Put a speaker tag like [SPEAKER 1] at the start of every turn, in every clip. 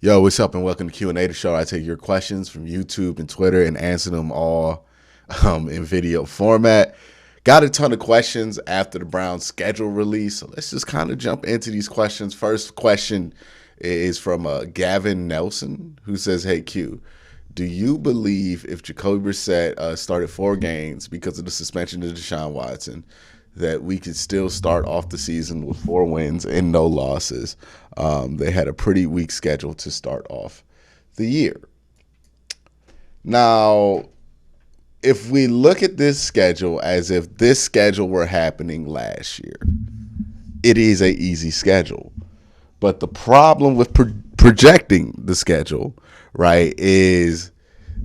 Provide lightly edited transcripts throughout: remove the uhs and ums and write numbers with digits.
[SPEAKER 1] Yo, what's up, and welcome to Q&A, the show. I take your questions from YouTube and Twitter and answer them all in video format. Got a ton of questions after the Browns schedule release, so let's just kind of jump into these questions. First question is from Gavin Nelson, who says, "Hey Q, do you believe if Jacoby Brissett started 4 games because of the suspension of Deshaun Watson, that we could still start off the season with 4 wins and no losses?" They had a pretty weak schedule to start off the year. Now, if we look at this schedule as if this schedule were happening last year, it is an easy schedule. But the problem with projecting the schedule, right, is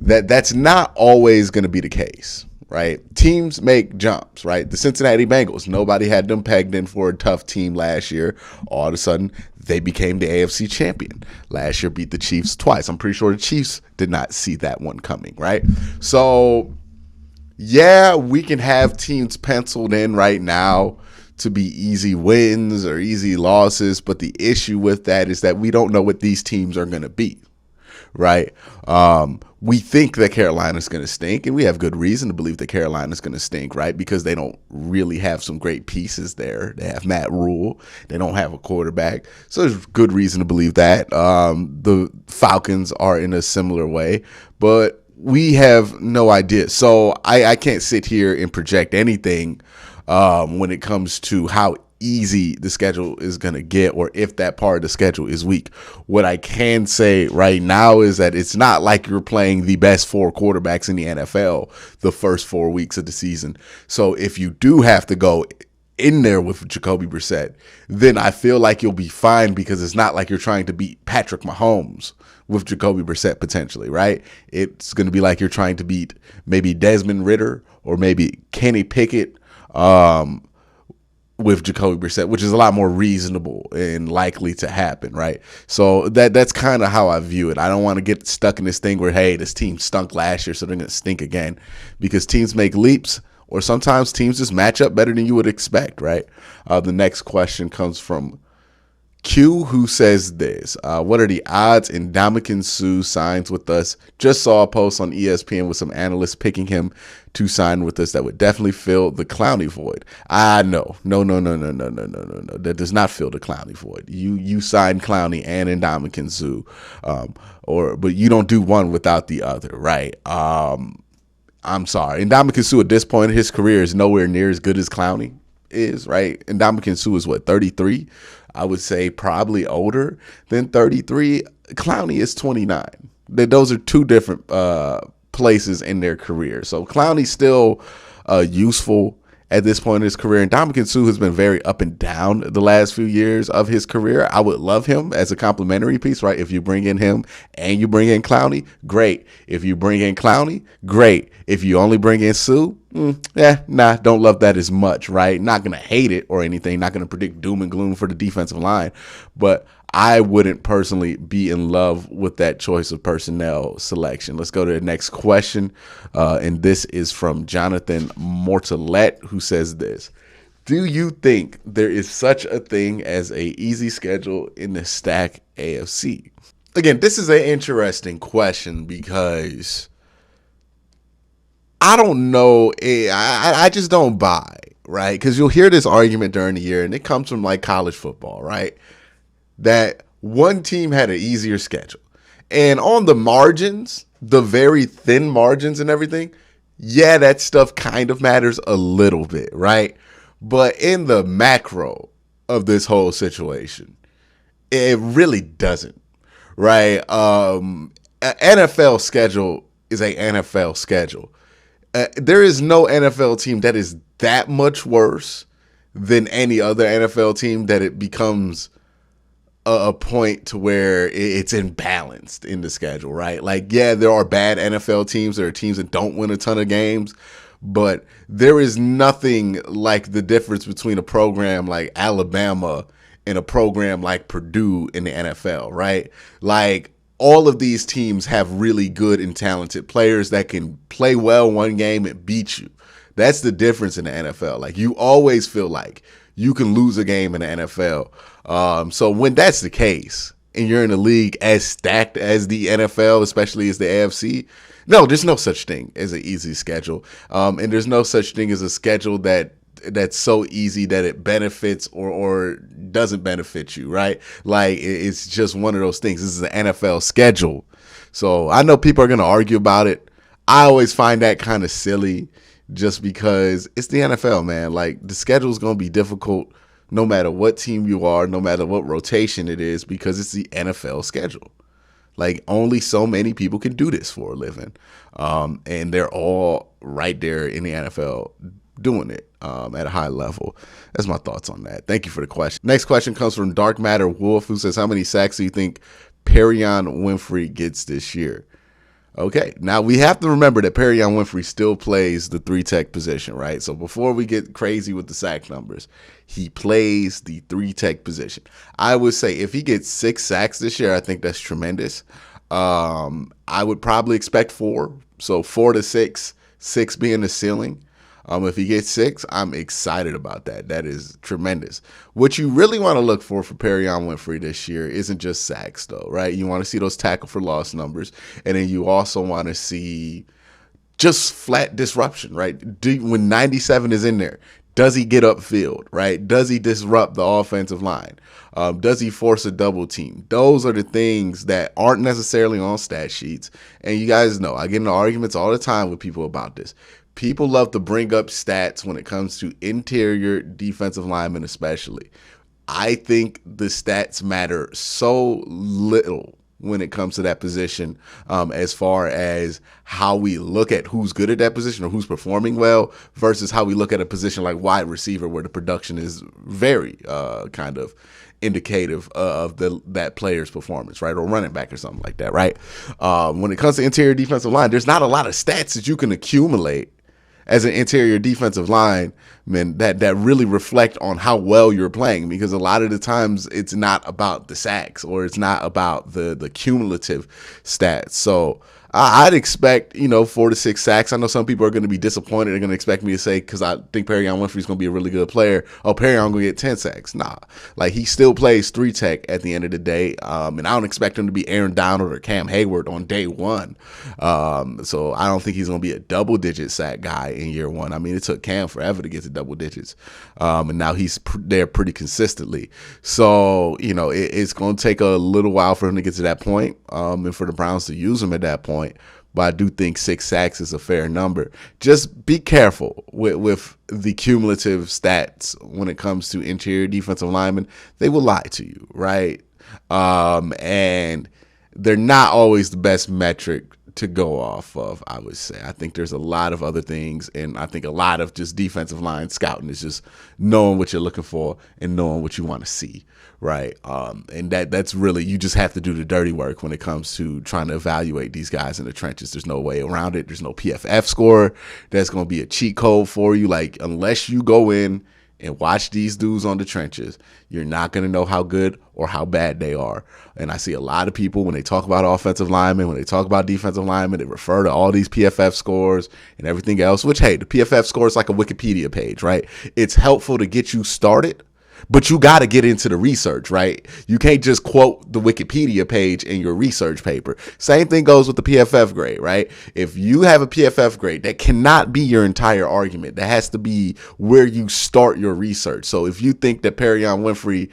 [SPEAKER 1] that that's not always going to be the case, right? Teams make jumps, right? The Cincinnati Bengals, nobody had them pegged in for a tough team last year. All of a sudden, they became the AFC champion. Last year, beat the Chiefs twice. I'm pretty sure the Chiefs did not see that one coming, right? So, yeah, we can have teams penciled in right now to be easy wins or easy losses, but the issue with that is that we don't know what these teams are going to be, right? We think that Carolina's going to stink, and we have good reason to believe that Carolina's going to stink, right? Because they don't really have some great pieces there. They have Matt Rule. They don't have a quarterback. So there's good reason to believe that. The Falcons are in a similar way, but we have no idea. So I can't sit here and project anything when it comes to how easy the schedule is going to get or if that part of the schedule is weak. What I can say right now is that it's not like you're playing the best 4 quarterbacks in the NFL the first 4 weeks of the season. So if you do have to go in there with Jacoby Brissett, then I feel like you'll be fine because it's not like you're trying to beat Patrick Mahomes with Jacoby Brissett potentially, right? It's going to be like you're trying to beat maybe Desmond Ridder or maybe Kenny Pickett with Jacoby Brissett, which is a lot more reasonable and likely to happen, right? So that's kind of how I view it. I don't want to get stuck in this thing where, hey, this team stunk last year, so they're going to stink again, because teams make leaps, or sometimes teams just match up better than you would expect, right? The next question comes from Q, who says this: what are the odds Ndamukong Suh signs with us? Just saw a post on ESPN with some analysts picking him to sign with us. That would definitely fill the Clowney void. No. That does not fill the Clowney void. You sign Clowney and Ndamukong Suh, but you don't do one without the other, right? I'm sorry. Ndamukong Suh at this point in his career is nowhere near as good as Clowney is, right? Ndamukong Suh is what, 33? I would say probably older than 33. Clowney is 29. Those are two different places in their career. So Clowney's still useful at this point in his career. And Ndamukong Suh has been very up and down the last few years of his career. I would love him as a complimentary piece, right? If you bring in him and you bring in Clowney, great. If you bring in Clowney, great. If you only bring in Suh, don't love that as much, right? Not going to hate it or anything. Not going to predict doom and gloom for the defensive line. But I wouldn't personally be in love with that choice of personnel selection. Let's go to the next question. And this is from Jonathan Mortalet, who says this: do you think there is such a thing as a easy schedule in the stack AFC? Again, this is an interesting question because I don't know. I just don't buy, right? Because you'll hear this argument during the year, and it comes from like college football, right? That one team had an easier schedule. And on the margins, the very thin margins and everything, yeah, that stuff kind of matters a little bit, right? But in the macro of this whole situation, it really doesn't, right? An NFL schedule is a NFL schedule. There is no NFL team that is that much worse than any other NFL team that it becomes a point to where it's imbalanced in the schedule, right? Like, yeah, there are bad NFL teams. There are teams that don't win a ton of games, but there is nothing like the difference between a program like Alabama and a program like Purdue in the NFL, right? Like, all of these teams have really good and talented players that can play well one game and beat you. That's the difference in the NFL. Like, you always feel like you can lose a game in the NFL. So when that's the case, and you're in a league as stacked as the NFL, especially as the AFC, no, there's no such thing as an easy schedule. And there's no such thing as a schedule that's so easy that it benefits or doesn't benefit you, right? Like it's just one of those things. This is an NFL schedule. So I know people are going to argue about it. I always find that kind of silly just because it's the NFL, man. Like the schedule is going to be difficult no matter what team you are, no matter what rotation it is, because it's the NFL schedule. Like only so many people can do this for a living. And they're all right there in the NFL doing it at a high level. That's my thoughts on that. Thank you for the question. Next question comes from Dark Matter Wolf, who says, how many sacks do you think Perion Winfrey gets this year? Okay, now we have to remember that Perion Winfrey still plays the 3-tech position, right? So before we get crazy with the sack numbers, he plays the 3-tech position. I would say if he gets 6 sacks this year, I think that's tremendous. I would probably expect 4, so 4 to 6, 6 being the ceiling. If he gets 6, I'm excited about that. That is tremendous. What you really want to look for Perion Winfrey this year isn't just sacks, though, right? You want to see those tackle for loss numbers, and then you also want to see just flat disruption, right? When 97 is in there, does he get upfield, right? Does he disrupt the offensive line? Does he force a double team? Those are the things that aren't necessarily on stat sheets. And you guys know, I get into arguments all the time with people about this. People love to bring up stats when it comes to interior defensive linemen especially. I think the stats matter so little when it comes to that position as far as how we look at who's good at that position or who's performing well versus how we look at a position like wide receiver where the production is very kind of indicative of that player's performance, right? Or running back or something like that, right? When it comes to interior defensive line, there's not a lot of stats that you can accumulate as an interior defensive lineman that really reflect on how well you're playing, because a lot of the times it's not about the sacks or it's not about the cumulative stats. So I'd expect, 4 to 6 sacks. I know some people are going to be disappointed. They're going to expect me to say, because I think Perion Winfrey is going to be a really good player, Perion going to get 10 sacks. Nah, like he still plays 3-tech at the end of the day. And I don't expect him to be Aaron Donald or Cam Hayward on day one. So I don't think he's going to be a double-digit sack guy in year one. I mean, it took Cam forever to get to double digits. And now he's there pretty consistently. So, it's going to take a little while for him to get to that point and for the Browns to use him at that point. But I do think 6 sacks is a fair number. Just be careful with the cumulative stats when it comes to interior defensive linemen. They will lie to you, right? And they're not always the best metric to go off of, I would say. I think there's a lot of other things, and I think a lot of just defensive line scouting is just knowing what you're looking for and knowing what you want to see, right? And that's really, you just have to do the dirty work when it comes to trying to evaluate these guys in the trenches. There's no way around it. There's no PFF score that's going to be a cheat code for you. Like, unless you go in and watch these dudes on the trenches, you're not going to know how good or how bad they are. And I see a lot of people, when they talk about offensive linemen, when they talk about defensive linemen, they refer to all these PFF scores and everything else, which, hey, the PFF score is like a Wikipedia page, right? It's helpful to get you started, but you got to get into the research, right? You can't just quote the Wikipedia page in your research paper. Same thing goes with the PFF grade, right? If you have a PFF grade, that cannot be your entire argument. That has to be where you start your research. So if you think that Perion Winfrey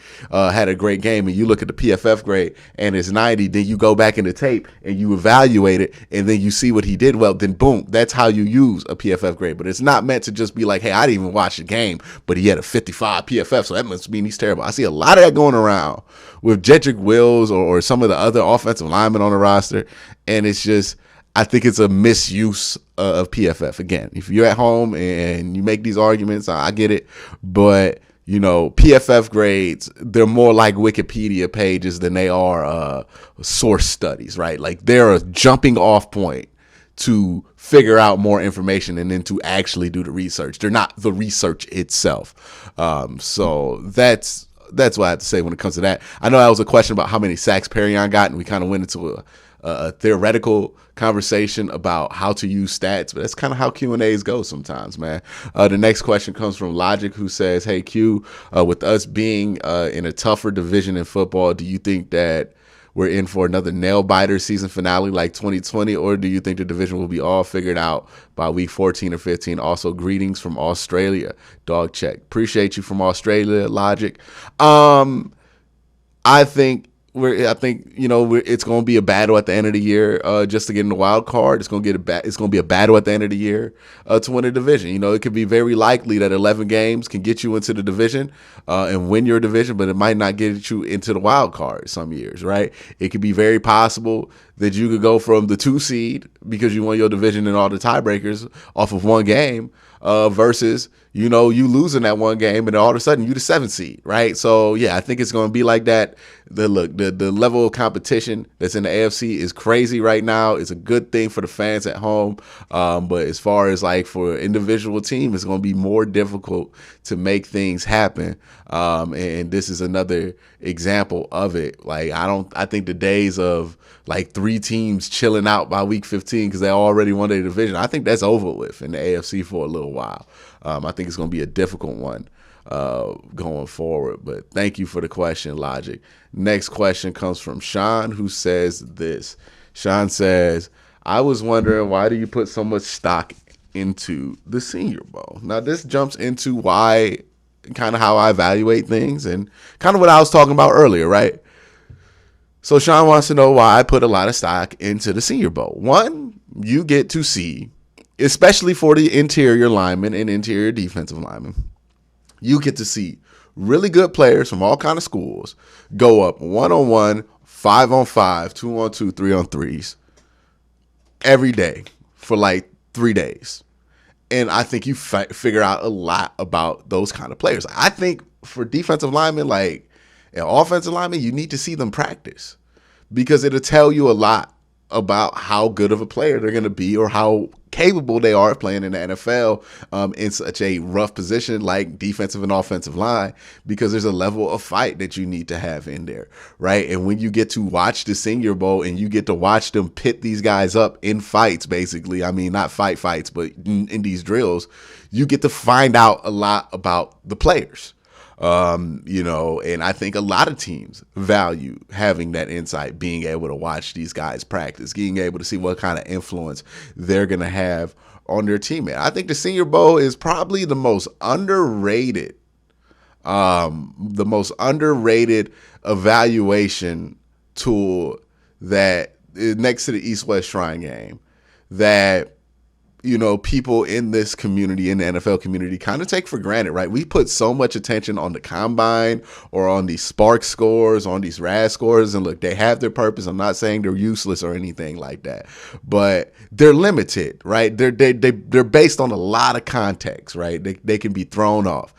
[SPEAKER 1] had a great game and you look at the PFF grade and it's 90, then you go back in the tape and you evaluate it and then you see what he did well, then boom, that's how you use a PFF grade. But it's not meant to just be like, hey, I didn't even watch the game, but he had a 55 PFF, so that must mean he's terrible. I see a lot of that going around with Jedrick Wills or some of the other offensive linemen on the roster, and it's just, I think it's a misuse of PFF. Again, if you're at home and you make these arguments, I get it, but PFF grades, they're more like Wikipedia pages than they are source studies, right? Like they're a jumping off point to figure out more information and then to actually do the research. They're not the research itself. So that's what I have to say when it comes to that. I know that was a question about how many sacks Perion got, and we kind of went into a theoretical conversation about how to use stats, but that's kind of how Q&As go sometimes, man. The next question comes from Logic, who says, hey, Q, with us being in a tougher division in football, do you think that we're in for another nail biter season finale like 2020, or do you think the division will be all figured out by week 14 or 15? Also, greetings from Australia. Dog check. Appreciate you from Australia, Logic. I think it's going to be a battle at the end of the year just to get in the wild card. It's going to be a battle at the end of the year to win a division. You know, it could be very likely that 11 games can get you into the division and win your division, but it might not get you into the wild card some years, right? It could be very possible that you could go from the 2 seed because you won your division and all the tiebreakers off of one game versus, you losing that one game and all of a sudden you the 7th seed, right? So yeah, I think it's going to be like that. The level of competition that's in the AFC is crazy right now. It's a good thing for the fans at home, but as far as like for individual team, it's going to be more difficult to make things happen. And this is another example of it. Like I think the days of like 3 teams chilling out by week 15 because they already won their division, I think that's over with in the AFC for a little while. I think it's going to be a difficult one going forward. But thank you for the question, Logic. Next question comes from Sean, who says this. Sean says, I was wondering, why do you put so much stock into the Senior Bowl? Now, this jumps into why, kind of how I evaluate things and kind of what I was talking about earlier, right? So Sean wants to know why I put a lot of stock into the Senior Bowl. One, you get to see, especially for the interior linemen and interior defensive linemen, you get to see really good players from all kind of schools go up 1-on-1, 5-on-5, 2-on-2, 3-on-3s every day for like 3 days. And I think you figure out a lot about those kind of players. I think for defensive linemen, like and offensive linemen, you need to see them practice because it'll tell you a lot about how good of a player they're going to be or how capable they are of playing in the NFL in such a rough position like defensive and offensive line, because there's a level of fight that you need to have in there, right? And when you get to watch the Senior Bowl and you get to watch them pit these guys up in fights, basically, I mean, not fights, but in these drills, you get to find out a lot about the players. And I think a lot of teams value having that insight, being able to watch these guys practice, being able to see what kind of influence they're going to have on their teammate. I think the Senior Bowl is probably the most underrated evaluation tool that next to the East-West Shrine game that people in this community, in the NFL community, kind of take for granted, right? We put so much attention on the combine or on these Spark scores, on these RAS scores, and look, they have their purpose. I'm not saying they're useless or anything like that, but they're limited, right? They're based on a lot of context, right? They can be thrown off.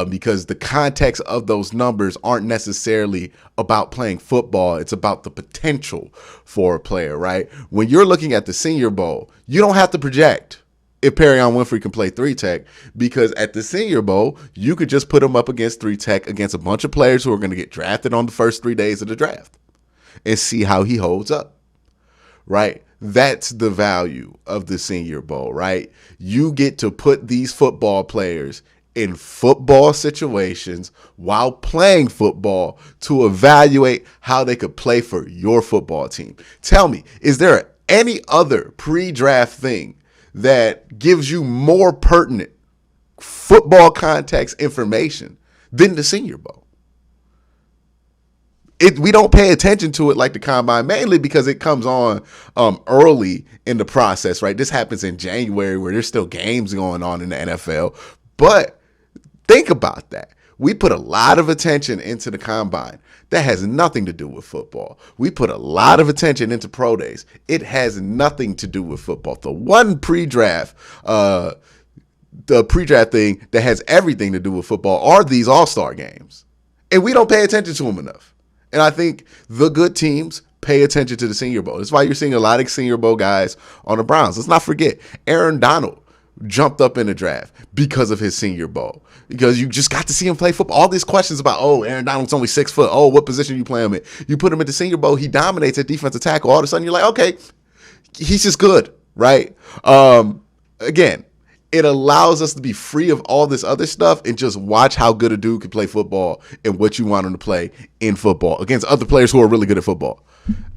[SPEAKER 1] Because the context of those numbers aren't necessarily about playing football. It's about the potential for a player, right? When you're looking at the Senior Bowl, you don't have to project if Perion Winfrey can play 3 tech, because at the Senior Bowl, you could just put him up against 3 tech against a bunch of players who are going to get drafted on the first 3 days of the draft and see how he holds up, right? That's the value of the Senior Bowl, right? You get to put these football players in football situations while playing football to evaluate how they could play for your football team. Tell me, is there any other pre-draft thing that gives you more pertinent football context information than the Senior Bowl? We don't pay attention to it like the combine, mainly because it comes on early in the process, right? This happens in January where there's still games going on in the NFL, but think about that. We put a lot of attention into the combine. That has nothing to do with football. We put a lot of attention into pro days. It has nothing to do with football. The one pre-draft, the pre-draft thing that has everything to do with football are these all-star games. And we don't pay attention to them enough. And I think the good teams pay attention to the Senior Bowl. That's why you're seeing a lot of Senior Bowl guys on the Browns. Let's not forget, Aaron Donald jumped up in the draft because of his Senior Bowl, because you just got to see him play football. All these questions about, Aaron Donald's only 6 foot. What position you play him in? You put him at the Senior Bowl, he dominates at defensive tackle. All of a sudden you're like, okay, he's just good, right? Again, it allows us to be free of all this other stuff and just watch how good a dude can play football and what you want him to play in football against other players who are really good at football.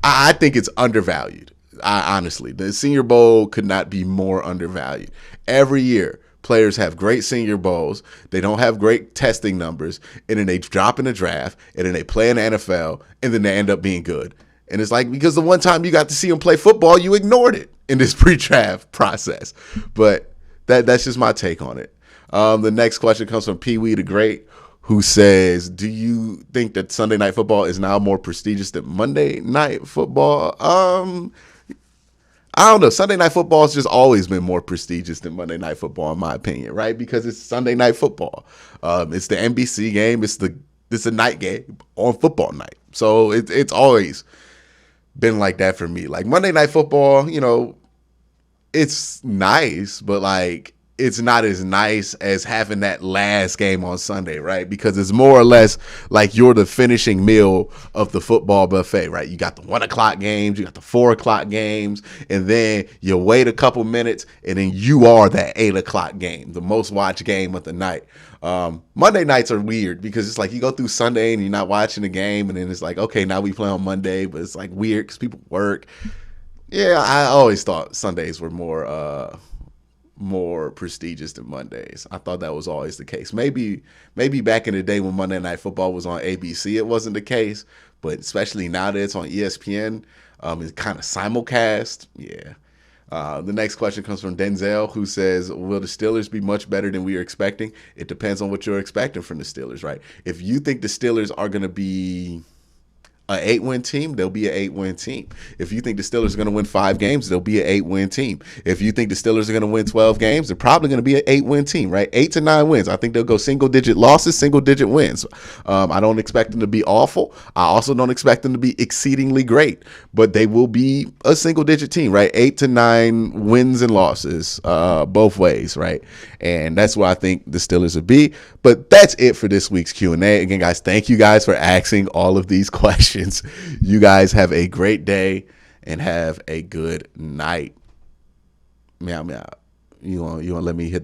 [SPEAKER 1] I think it's undervalued. Honestly, the Senior Bowl could not be more undervalued. Every year, players have great Senior Bowls. They don't have great testing numbers, and then they drop in the draft, and then they play in the NFL, and then they end up being good. And it's like, because the one time you got to see them play football, you ignored it in this pre-draft process. But that's just my take on it. The next question comes from Pee Wee the Great, who says, do you think that Sunday Night Football is now more prestigious than Monday Night Football? I don't know. Sunday Night Football has just always been more prestigious than Monday Night Football, in my opinion, right? Because it's Sunday Night Football. It's the NBC game. It's a night game on football night. So it's always been like that for me. Like Monday Night Football, it's nice, but like it's not as nice as having that last game on Sunday, right? Because it's more or less like you're the finishing meal of the football buffet, right? You got the 1 o'clock games, you got the 4 o'clock games, and then you wait a couple minutes, and then you are that 8 o'clock game, the most watched game of the night. Monday nights are weird because it's like you go through Sunday and you're not watching the game, and then it's like, okay, now we play on Monday, but it's like weird because people work. Yeah, I always thought Sundays were more prestigious than Mondays. I thought that was always the case. Maybe back in the day when Monday Night Football was on ABC, it wasn't the case, but especially now that it's on ESPN, it's kind of simulcast. Yeah. The next question comes from Denzel, who says, will the Steelers be much better than we are expecting? It depends on what you're expecting from the Steelers, right? If you think the Steelers are going to be an 8-win team, they'll be an 8-win team. If you think the Steelers are going to win 5 games, they'll be an 8-win team. If you think the Steelers are going to win 12 games, they're probably going to be an 8-win team, right? 8 to 9 wins. I think they'll go single-digit losses, single-digit wins. I don't expect them to be awful. I also don't expect them to be exceedingly great, but they will be a single-digit team, right? 8 to 9 wins and losses, both ways, right? And that's where I think the Steelers will be. But that's it for this week's Q&A. Again, guys, thank you guys for asking all of these questions. You guys have a great day and have a good night. Meow, meow. You want to let me hit